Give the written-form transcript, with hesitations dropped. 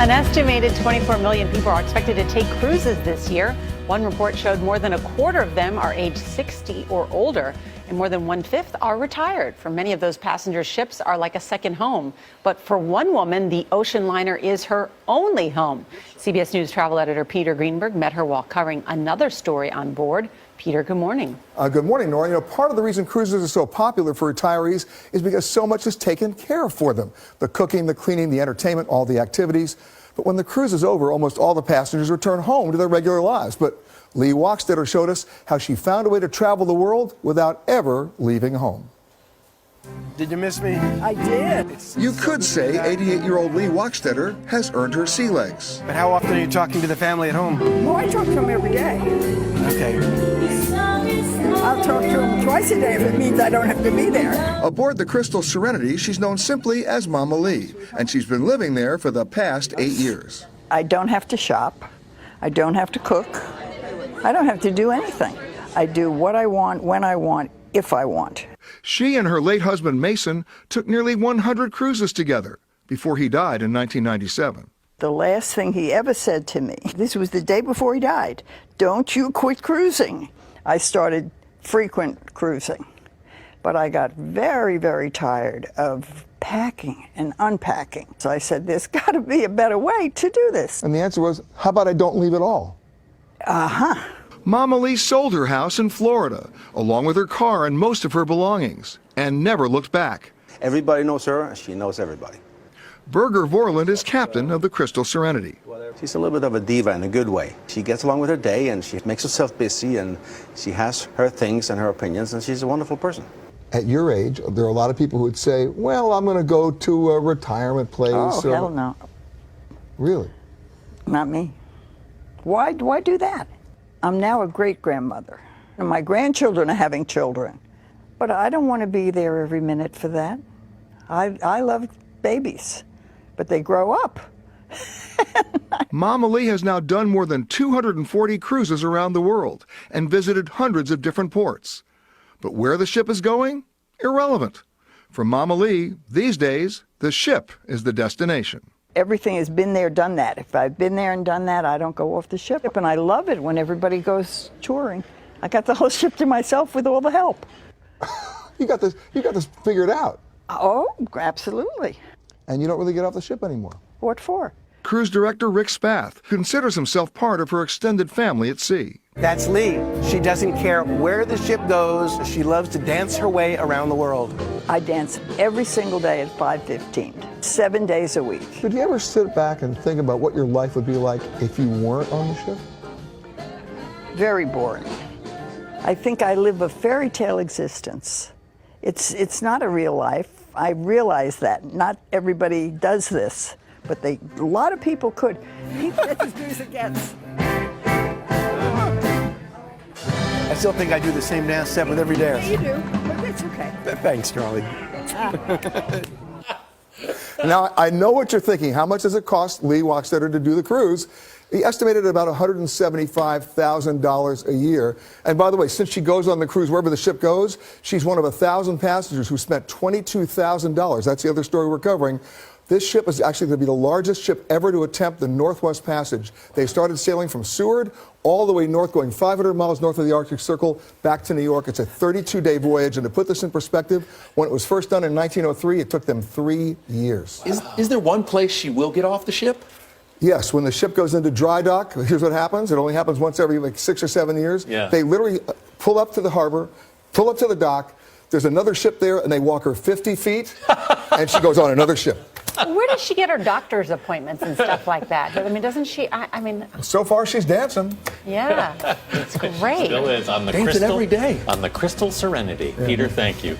An estimated 24 million people are expected to take cruises this year. One report showed more than a quarter of them are age 60 or older, and more than one-fifth are retired. For many of those passengers, ships are like a second home. But for one woman, the ocean liner is her only home. CBS News travel editor Peter Greenberg met her while covering another story on board. Peter, good morning. Good morning, Nora. You know, part of the reason cruises are so popular for retirees is because so much is taken care of for them. The cooking, the cleaning, the entertainment, all the activities. But when the cruise is over, almost all the passengers return home to their regular lives. But Lee Walkstetter showed us how she found a way to travel the world without ever leaving home. Did you miss me? I did. You could say 88-year-old Lee Walkstetter has earned her sea legs. But how often are you talking to the family at home? Well, I talk to them every day. Okay. I'll talk to them twice a day if it means I don't have to be there. Aboard the Crystal Serenity, she's known simply as Mama Lee, and she's been living there for the past 8 years. I don't have to shop. I don't have to cook. I don't have to do anything. I do what I want, when I want, if I want. She and her late husband Mason took nearly 100 cruises together before he died in 1997. The last thing he ever said to me, this was the day before he died, "Don't you quit cruising." I started frequent cruising, but I got very, very tired of packing and unpacking. So I said, there's got to be a better way to do this. And the answer was, how about I don't leave at all? Uh-huh. Mama Lee sold her house in Florida, along with her car and most of her belongings, and never looked back. Everybody knows her, and she knows everybody. Birger Vorland is captain of the Crystal Serenity. She's a little bit of a diva in a good way. She gets along with her day, and she makes herself busy, and she has her things and her opinions, and she's a wonderful person. At your age, there are a lot of people who would say, well, I'm going to go to a retirement place. Oh, hell no. Really? Not me. Why do I do that? I'm now a great-grandmother, and my grandchildren are having children. But I don't want to be there every minute for that. I love babies, but they grow up. Mama Lee has now done more than 240 cruises around the world and visited hundreds of different ports. But where the ship is going? Irrelevant. For Mama Lee, these days, the ship is the destination. Everything has been there, done that. If I've been there and done that, I don't go off the ship. And I love it when everybody goes touring. I got the whole ship to myself with all the help. You got this figured out. Oh, absolutely. And you don't really get off the ship anymore. What for? Cruise director Rick Spath considers himself part of her extended family at sea. That's Lee. She doesn't care where the ship goes. She loves to dance her way around the world. I dance every single day at 5:15, 7 days a week. Did you ever sit back and think about what your life would be like if you weren't on the ship? Very boring. I think I live a fairy tale existence. It's not a real life. I realize that. Not everybody does this, but a lot of people could. He gets as good as it gets. I still think I do the same dance step with every dance. You do, but it's okay. Thanks, Charlie. Now, I know what you're thinking. How much does it cost Lee Walkstetter to do the cruise? He estimated about $175,000 a year. And by the way, since she goes on the cruise wherever the ship goes, she's one of 1,000 passengers who spent $22,000. That's the other story we're covering. This ship is actually going to be the largest ship ever to attempt the Northwest Passage. They started sailing from Seward all the way north, going 500 miles north of the Arctic Circle back to New York. It's a 32-day voyage. And to put this in perspective, when it was first done in 1903, it took them 3 years. Is there one place she will get off the ship? Yes, when the ship goes into dry dock, here's what happens. It only happens once every 6 or 7 years. Yeah. They literally pull up to the harbor, pull up to the dock. There's another ship there, and they walk her 50 feet, and she goes on another ship. Where does she get her doctor's appointments and stuff like that? I mean, doesn't she? I mean, So far, she's dancing. yeah, it's great. Still is on the Dancing Crystal every day. On the Crystal Serenity. Peter, thank you.